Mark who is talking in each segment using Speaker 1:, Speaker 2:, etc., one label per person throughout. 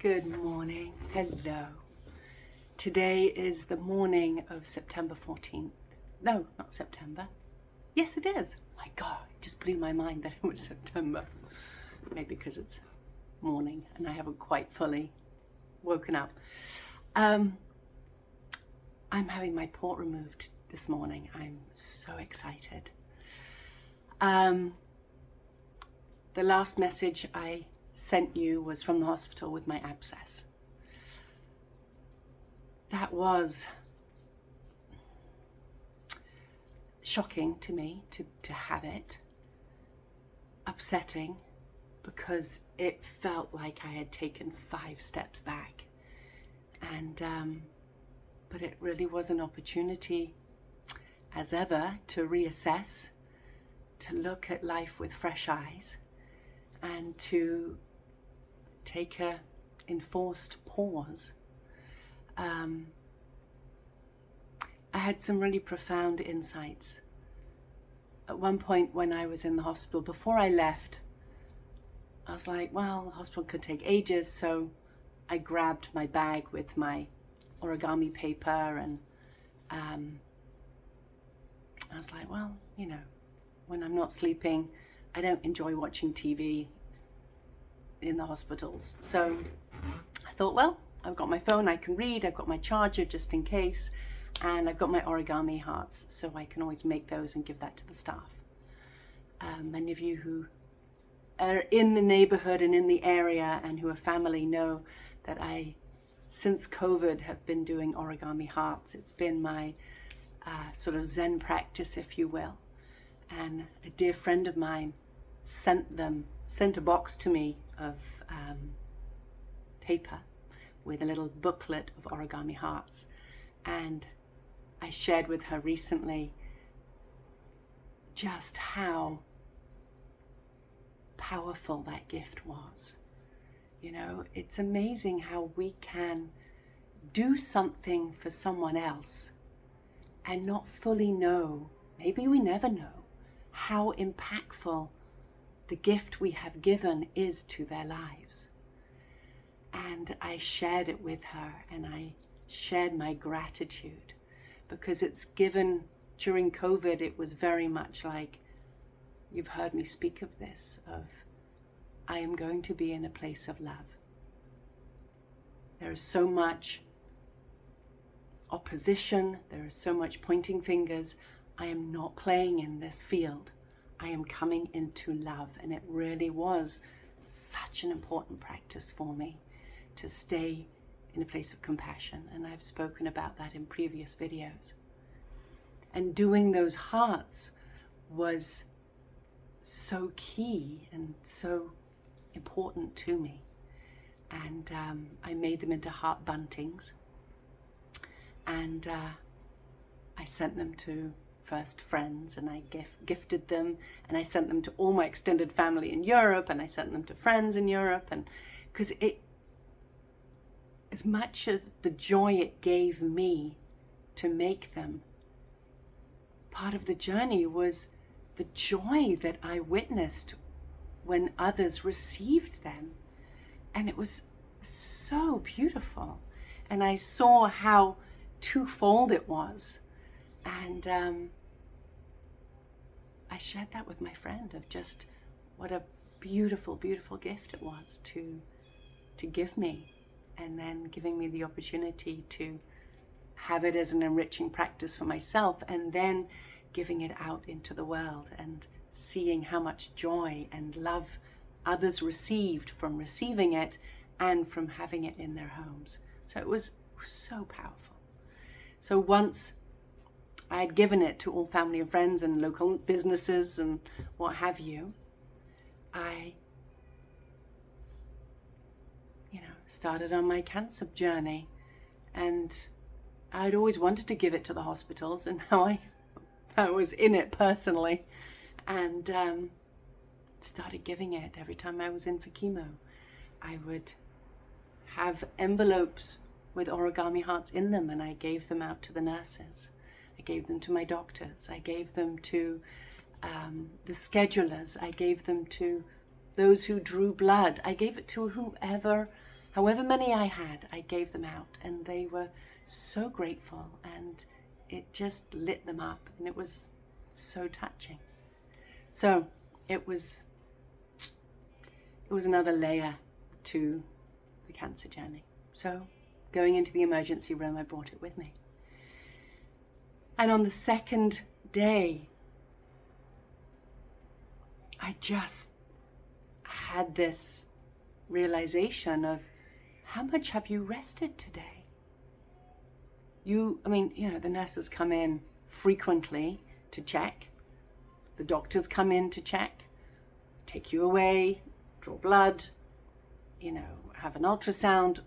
Speaker 1: Good morning. Hello. Today is the morning of September 14th. No, not September. Yes, it is. My God, it just blew my mind that it was September. Maybe because it's morning and I haven't quite fully woken up. I'm having my port removed this morning. I'm so excited. The last message I sent you was from the hospital with my abscess. That was shocking to me to have it, upsetting because it felt like I had taken 5 steps back, and but it really was an opportunity as ever to reassess, to look at life with fresh eyes, and to take a enforced pause. I had some really profound insights. At one point when I was in the hospital, before I left, I was like, well, the hospital could take ages, so I grabbed my bag with my origami paper and I was like, well, you know, when I'm not sleeping, I don't enjoy watching TV in the hospitals. So I thought, well, I've got my phone, I can read, I've got my charger just in case, and I've got my origami hearts, so I can always make those and give that to the staff. Many of you who are in the neighborhood and in the area and who are family know that I, since COVID, have been doing origami hearts. It's been my sort of Zen practice, if you will. And a dear friend of mine sent a box to me of paper with a little booklet of origami hearts, and I shared with her recently just how powerful that gift was. You know, it's amazing how we can do something for someone else and not fully know, maybe we never know, how impactful the gift we have given is to their lives. And I shared it with her, and I shared my gratitude, because it's given, during COVID, it was very much like, you've heard me speak of this, of I am going to be in a place of love. There is so much opposition, there is so much pointing fingers. I am not playing in this field. I am coming into love, and it really was such an important practice for me to stay in a place of compassion, and I've spoken about that in previous videos. And doing those hearts was so key and so important to me, and I made them into heart buntings, and I sent them to first friends, and I gifted them, and I sent them to all my extended family in Europe, and I sent them to friends in Europe, and because it, as much as the joy it gave me to make them, part of the journey was the joy that I witnessed when others received them. And it was so beautiful. And I saw how twofold it was. And I shared that with my friend, of just what a beautiful, beautiful gift it was to give me. And then giving me the opportunity to have it as an enriching practice for myself, and then giving it out into the world and seeing how much joy and love others received from receiving it and from having it in their homes. So it was so powerful. So once I had given it to all family and friends and local businesses and what have you, I started on my cancer journey, and I'd always wanted to give it to the hospitals, and now I was in it personally, and started giving it every time I was in for chemo. I would have envelopes with origami hearts in them, and I gave them out to the nurses. I gave them to my doctors. I gave them to the schedulers. I gave them to those who drew blood. I gave it to whoever however many I had, I gave them out, and they were so grateful, and it just lit them up, and it was so touching. So it was another layer to the cancer journey. So going into the emergency room, I brought it with me. And on the second day, I just had this realization of, how much have you rested today? The nurses come in frequently to check. The doctors come in to check, take you away, draw blood, have an ultrasound,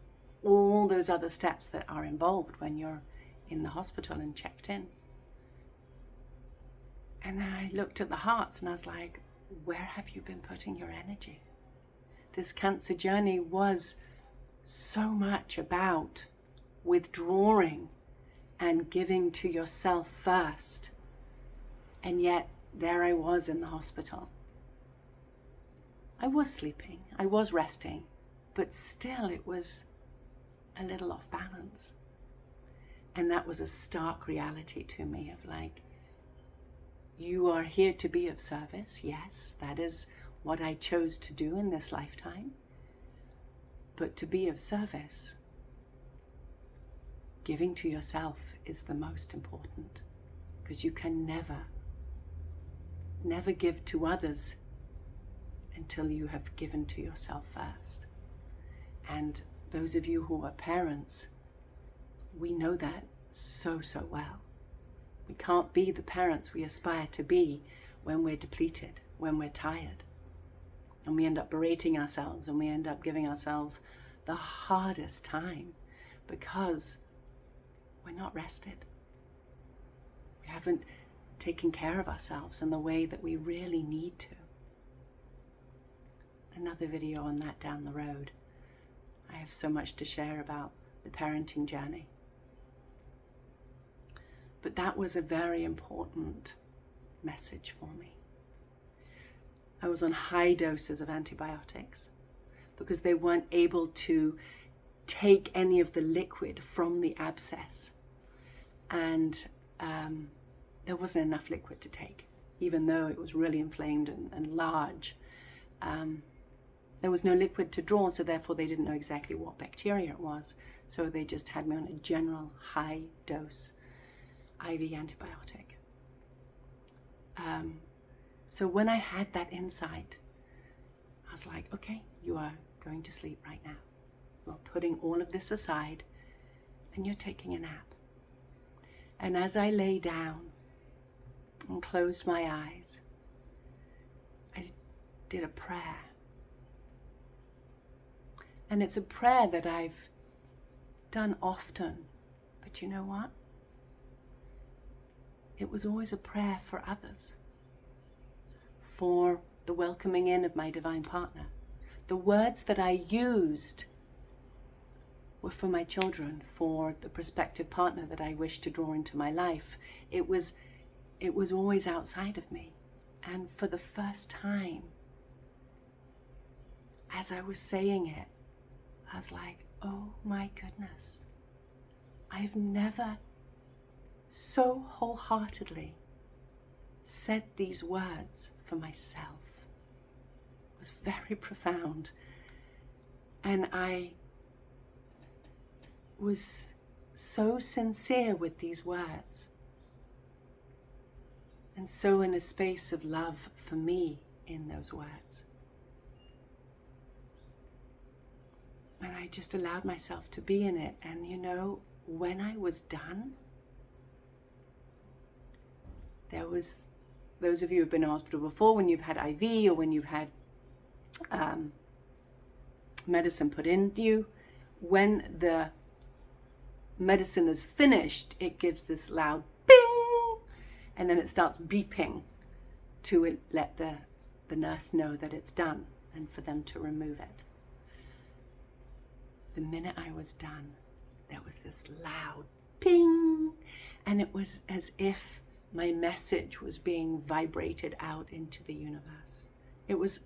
Speaker 1: all those other steps that are involved when you're in the hospital and checked in. And then I looked at the hearts and I was like, where have you been putting your energy? This cancer journey was so much about withdrawing and giving to yourself first. And yet there I was in the hospital. I was sleeping, I was resting, but still it was a little off balance. And that was a stark reality to me of like, you are here to be of service. Yes, that is what I chose to do in this lifetime. But to be of service, giving to yourself is the most important, because you can never give to others until you have given to yourself first. And those of you who are parents, we know that so well. We can't be the parents we aspire to be when we're depleted, when we're tired. And we end up berating ourselves, and we end up giving ourselves the hardest time because we're not rested. We haven't taken care of ourselves in the way that we really need to. Another video on that down the road. I have so much to share about the parenting journey. But that was a very important message for me. I was on high doses of antibiotics because they weren't able to take any of the liquid from the abscess. And there wasn't enough liquid to take, even though it was really inflamed and large. There was no liquid to draw, so therefore they didn't know exactly what bacteria it was. So they just had me on a general high dose IV antibiotic. So when I had that insight, I was like, okay, you are going to sleep right now. You're putting all of this aside and you're taking a nap. And as I lay down and closed my eyes, I did a prayer. And it's a prayer that I've done often, but you know what? It was always a prayer for others, for the welcoming in of my divine partner. The words that I used were for my children, for the prospective partner that I wished to draw into my life. It was always outside of me. And for the first time, as I was saying it, I was like, oh my goodness, I've never so wholeheartedly said these words for myself. It was very profound. And I was so sincere with these words, and so in a space of love for me in those words. And I just allowed myself to be in it. And when I was done, there was, those of you who've been in hospital before, when you've had IV or when you've had medicine put into you, when the medicine is finished, it gives this loud bing, and then it starts beeping to let the nurse know that it's done and for them to remove it. The minute I was done, there was this loud ping, and it was as if my message was being vibrated out into the universe. It was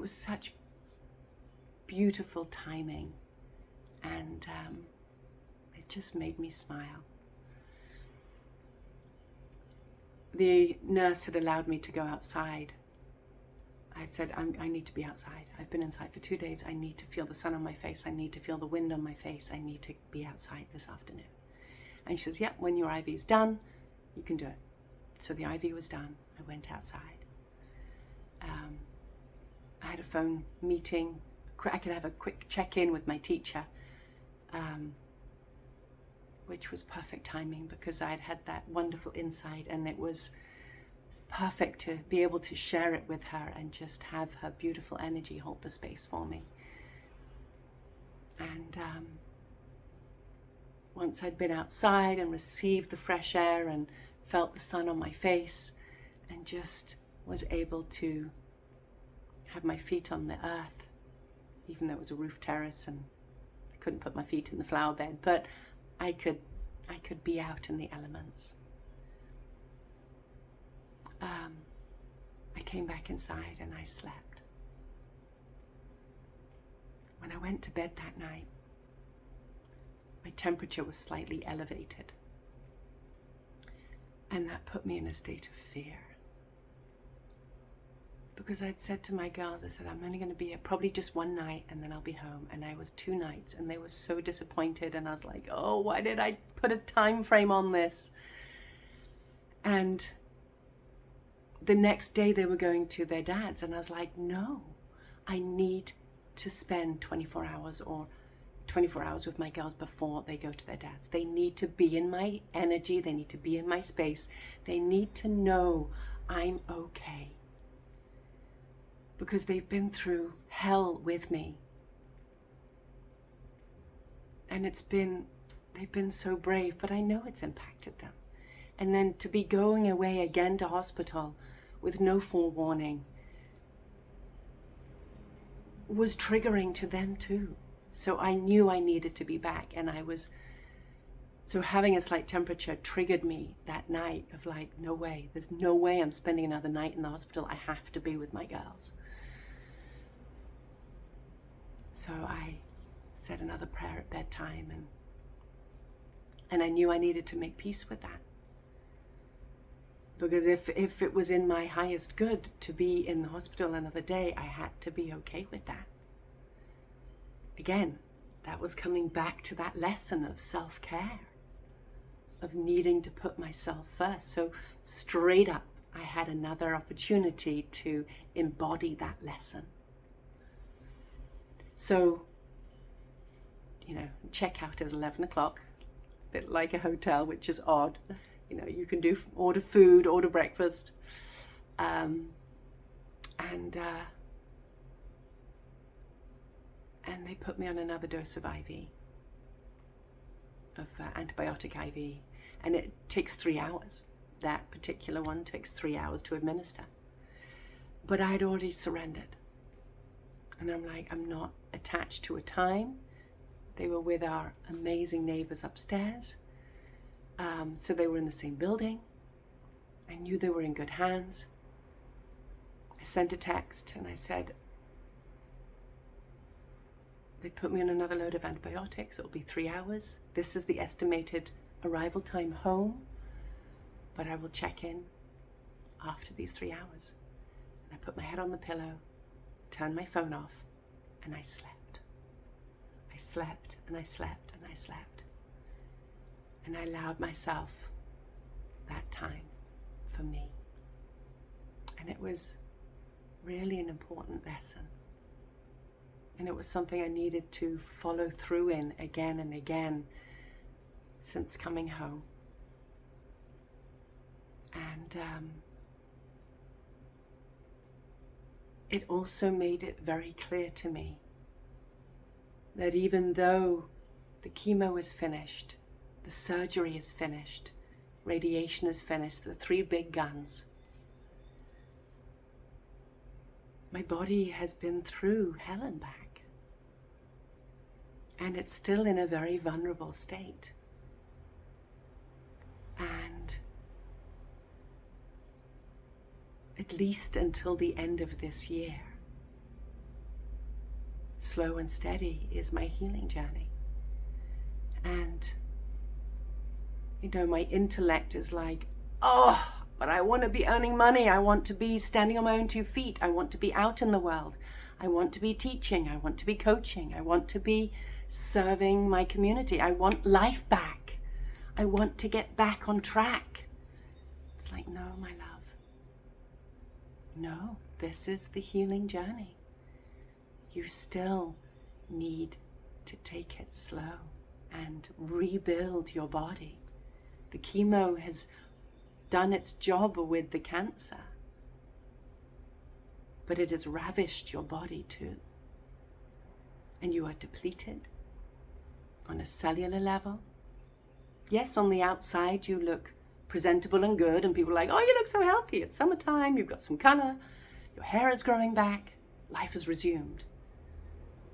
Speaker 1: such beautiful timing, and it just made me smile. The nurse had allowed me to go outside. I said, I need to be outside. I've been inside for 2 days. I need to feel the sun on my face. I need to feel the wind on my face. I need to be outside this afternoon. And she says, yeah, when your IV is done, you can do it. So the IV was done. I went outside. I had a phone meeting. I could have a quick check-in with my teacher, which was perfect timing because I'd had that wonderful insight, and it was perfect to be able to share it with her and just have her beautiful energy hold the space for me. And once I'd been outside and received the fresh air and felt the sun on my face and just was able to have my feet on the earth, even though it was a roof terrace and I couldn't put my feet in the flower bed, but I could be out in the elements. I came back inside and I slept. When I went to bed that night, my temperature was slightly elevated, and that put me in a state of fear. Because I'd said to my girls, I said, I'm only going to be here probably just one night and then I'll be home. And I was 2 nights and they were so disappointed. And I was like, oh, why did I put a time frame on this? And the next day they were going to their dad's. And I was like, no, I need to spend 24 hours or 24 hours with my girls before they go to their dad's. They need to be in my energy. They need to be in my space. They need to know I'm okay. Because they've been through hell with me. And they've been so brave, but I know it's impacted them. And then to be going away again to hospital with no forewarning was triggering to them too. So I knew I needed to be back, and so having a slight temperature triggered me that night of like, no way, there's no way I'm spending another night in the hospital. I have to be with my girls. So I said another prayer at bedtime, and I knew I needed to make peace with that. Because if it was in my highest good to be in the hospital another day, I had to be okay with that. Again, that was coming back to that lesson of self-care, of needing to put myself first. So straight up, I had another opportunity to embody that lesson. So, checkout is 11 o'clock, a bit like a hotel, which is odd. You can order food, order breakfast, and they put me on another dose of IV, of antibiotic IV, and it takes 3 hours. That particular one takes 3 hours to administer. But I had already surrendered. And I'm like, I'm not attached to a time. They were with our amazing neighbors upstairs. So they were in the same building. I knew they were in good hands. I sent a text and I said, they put me on another load of antibiotics. It'll be 3 hours. This is the estimated arrival time home, but I will check in after these 3 hours. And I put my head on the pillow, turned my phone off, and I slept. I slept and I slept and I slept. And I allowed myself that time for me. And it was really an important lesson. And it was something I needed to follow through in again and again since coming home. And it also made it very clear to me that even though the chemo is finished, the surgery is finished, radiation is finished, the 3 big guns, my body has been through hell and back. And it's still in a very vulnerable state. And at least until the end of this year, slow and steady is my healing journey. And, my intellect is like, oh, but I want to be earning money. I want to be standing on my own 2 feet. I want to be out in the world. I want to be teaching. I want to be coaching. I want to be serving my community. I want life back. I want to get back on track. It's like, no, my love. No, this is the healing journey. You still need to take it slow and rebuild your body. The chemo has done its job with the cancer, but it has ravished your body too. And you are depleted on a cellular level. Yes, on the outside you look presentable and good, and people are like, oh, you look so healthy. It's summertime, you've got some color, your hair is growing back, life has resumed.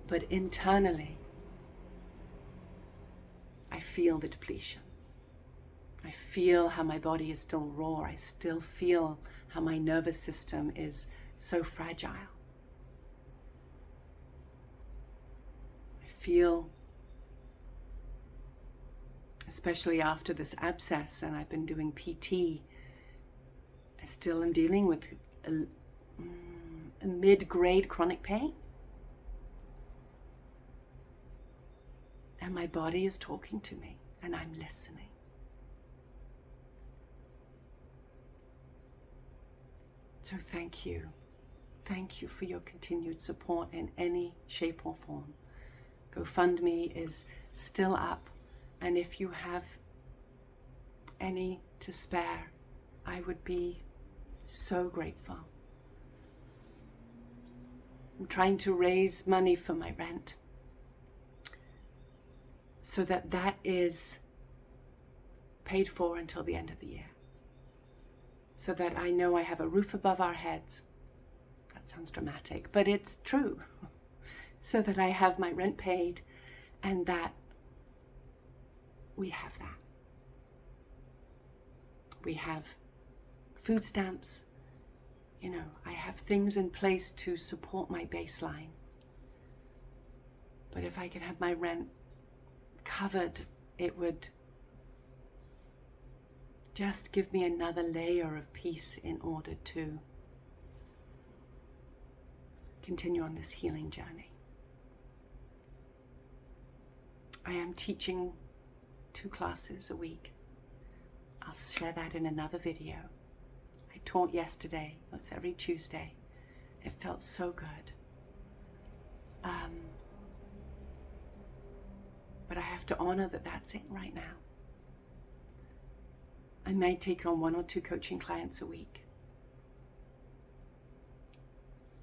Speaker 1: But internally, I feel the depletion. I feel how my body is still raw. I still feel how my nervous system is so fragile. I feel, especially after this abscess, and I've been doing PT, I still am dealing with a mid-grade chronic pain. And my body is talking to me, and I'm listening. So thank you. Thank you for your continued support in any shape or form. GoFundMe is still up, and if you have any to spare, I would be so grateful. I'm trying to raise money for my rent, so that is paid for until the end of the year. So that I know I have a roof above our heads. That sounds dramatic, but it's true. So that I have my rent paid, and that we have that. We have food stamps. I have things in place to support my baseline. But if I could have my rent covered, it would just give me another layer of peace in order to continue on this healing journey. I am teaching 2 classes a week. I'll share that in another video. I taught yesterday. It's every Tuesday. It felt so good. But I have to honor that that's it right now. I may take on 1 or 2 coaching clients a week.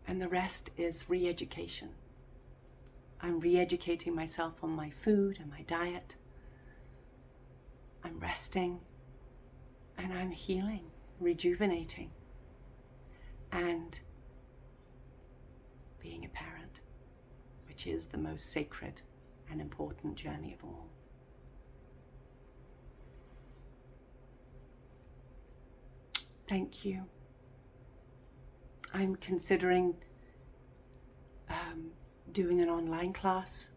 Speaker 1: And the rest is re-education. I'm re-educating myself on my food and my diet. I'm resting, and I'm healing, rejuvenating, and being a parent, which is the most sacred and important journey of all. Thank you. I'm considering doing an online class.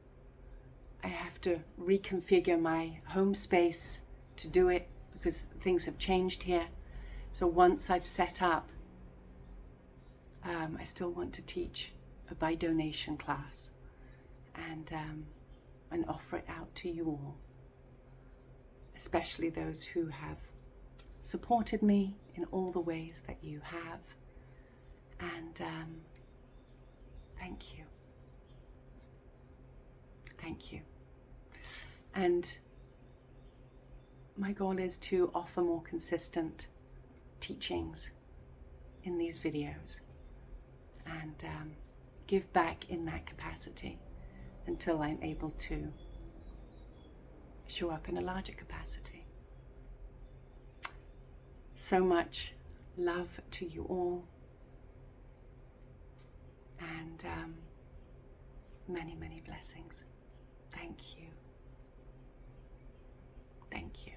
Speaker 1: I have to reconfigure my home space to do it because things have changed here. So once I've set up, I still want to teach a by donation class and offer it out to you all, especially those who have supported me in all the ways that you have. And thank you. Thank you. And my goal is to offer more consistent teachings in these videos and give back in that capacity until I'm able to show up in a larger capacity. So much love to you all, and many, many blessings. Thank you. Thank you.